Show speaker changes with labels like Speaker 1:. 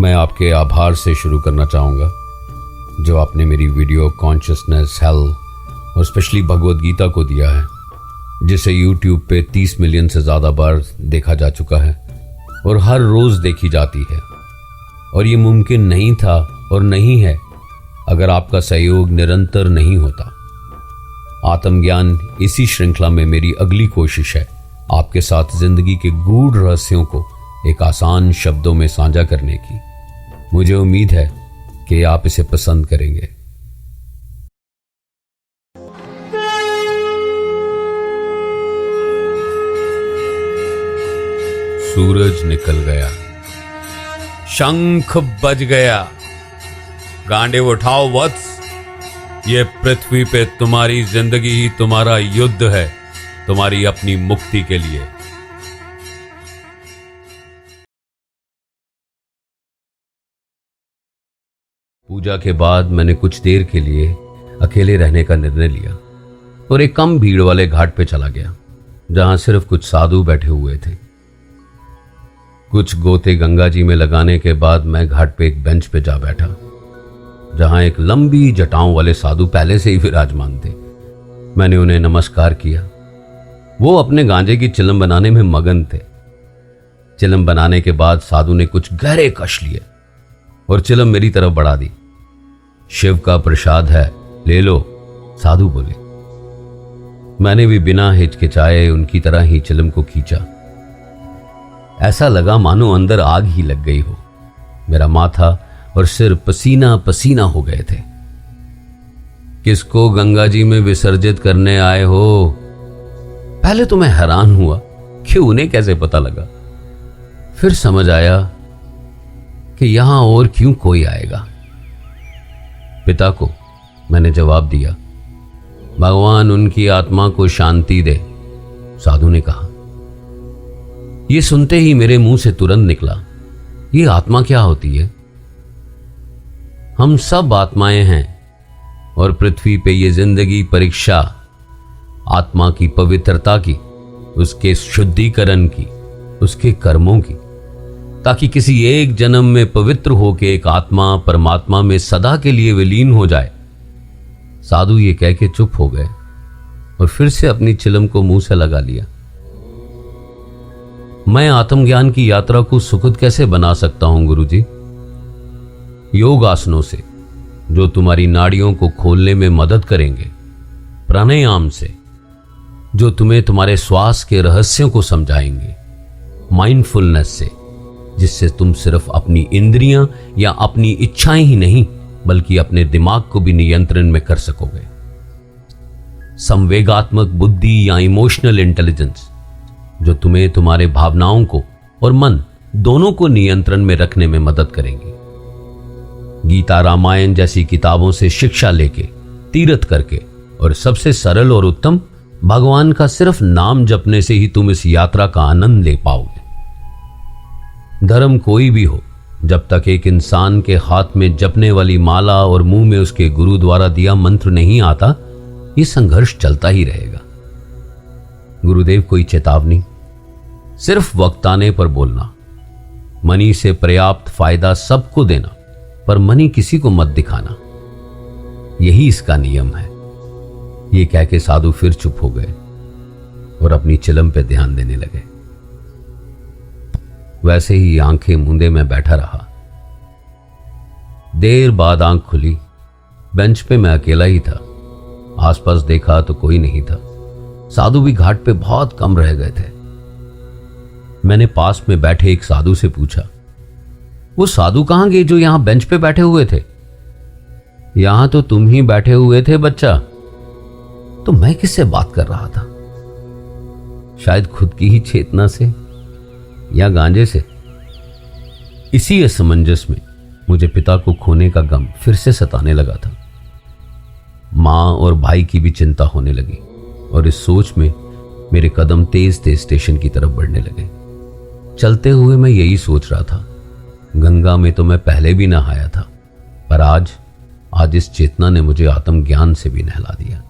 Speaker 1: मैं आपके आभार से शुरू करना चाहूँगा जो आपने मेरी वीडियो कॉन्शियसनेस हेल्थ और स्पेशली भगवद गीता को दिया है, जिसे यूट्यूब पे 30 मिलियन से ज़्यादा बार देखा जा चुका है और हर रोज़ देखी जाती है। और ये मुमकिन नहीं था और नहीं है अगर आपका सहयोग निरंतर नहीं होता। आत्मज्ञान इसी श्रृंखला में मेरी अगली कोशिश है आपके साथ जिंदगी के गूढ़ रहस्यों को एक आसान शब्दों में साझा करने की। मुझे उम्मीद है कि आप इसे पसंद करेंगे। सूरज निकल गया, शंख बज गया, गांडे उठाओ वत्स, ये पृथ्वी पे तुम्हारी जिंदगी ही तुम्हारा युद्ध है, तुम्हारी अपनी मुक्ति के लिए। पूजा के बाद मैंने कुछ देर के लिए अकेले रहने का निर्णय लिया और एक कम भीड़ वाले घाट पे चला गया जहां सिर्फ कुछ साधु बैठे हुए थे। कुछ गोते गंगा जी में लगाने के बाद मैं घाट पे एक बेंच पे जा बैठा जहां एक लंबी जटाओं वाले साधु पहले से ही विराजमान थे। मैंने उन्हें नमस्कार किया। वो अपने गांजे की चिलम बनाने में मगन थे। चिलम बनाने के बाद साधु ने कुछ गहरे कश लिए और चिलम मेरी तरफ बढ़ा दी। शिव का प्रसाद है, ले लो, साधु बोले। मैंने भी बिना हिचकिचाए उनकी तरह ही चिलम को खींचा। ऐसा लगा मानो अंदर आग ही लग गई हो। मेरा माथा और सिर पसीना पसीना हो गए थे। किसको गंगा जी में विसर्जित करने आए हो? पहले तो मैं हैरान हुआ कि उन्हें कैसे पता लगा। फिर समझ आया कि यहां और क्यों कोई आएगा। पिता को मैंने जवाब दिया। भगवान उनकी आत्मा को शांति दे, साधु ने कहा। यह सुनते ही मेरे मुंह से तुरंत निकला, ये आत्मा क्या होती है? हम सब आत्माएं हैं और पृथ्वी पे ये जिंदगी परीक्षा आत्मा की पवित्रता की, उसके शुद्धिकरण की, उसके कर्मों की, ताकि किसी एक जन्म में पवित्र होके एक आत्मा परमात्मा में सदा के लिए विलीन हो जाए। साधु ये कह के चुप हो गए और फिर से अपनी चिलम को मुंह से लगा लिया। मैं आत्मज्ञान की यात्रा को सुखद कैसे बना सकता हूं गुरुजी? योग आसनों से जो तुम्हारी नाड़ियों को खोलने में मदद करेंगे, प्राणायाम से जो तुम्हें तुम्हारे श्वास के रहस्यों को समझाएंगे, माइंडफुलनेस से जिससे तुम सिर्फ अपनी इंद्रियां या अपनी इच्छाएं ही नहीं बल्कि अपने दिमाग को भी नियंत्रण में कर सकोगे, संवेगात्मक बुद्धि या इमोशनल इंटेलिजेंस जो तुम्हें तुम्हारे भावनाओं को और मन दोनों को नियंत्रण में रखने में मदद करेंगी। गीता रामायण जैसी किताबों से शिक्षा लेके, तीर्थ करके और सबसे सरल और उत्तम भगवान का सिर्फ नाम जपने से ही तुम इस यात्रा का आनंद ले पाओगे। धर्म कोई भी हो, जब तक एक इंसान के हाथ में जपने वाली माला और मुंह में उसके गुरु द्वारा दिया मंत्र नहीं आता, ये संघर्ष चलता ही रहेगा। गुरुदेव कोई चेतावनी, सिर्फ वक्त आने पर बोलना, मनी से पर्याप्त फायदा सबको देना पर मनी किसी को मत दिखाना, यही इसका नियम है। ये कह के साधु फिर चुप हो गए और अपनी चिलम पे ध्यान देने लगे। वैसे ही आंखें मूंदे मैं बैठा रहा। देर बाद आंख खुली। बेंच पे मैं अकेला ही था। आसपास देखा तो कोई नहीं था। साधु भी घाट पे बहुत कम रह गए थे। मैंने पास में बैठे एक साधु से पूछा, वो साधु कहां गए जो यहां बेंच पे बैठे हुए थे? यहां तो तुम ही बैठे हुए थे बच्चा। तो मैं किससे बात कर रहा था? शायद खुद की ही चेतना से या गांजे से। इसी असमंजस में मुझे पिता को खोने का गम फिर से सताने लगा था। मां और भाई की भी चिंता होने लगी और इस सोच में मेरे कदम तेज तेज स्टेशन की तरफ बढ़ने लगे। चलते हुए मैं यही सोच रहा था, गंगा में तो मैं पहले भी नहाया था, पर आज इस चेतना ने मुझे आत्मज्ञान से भी नहला दिया।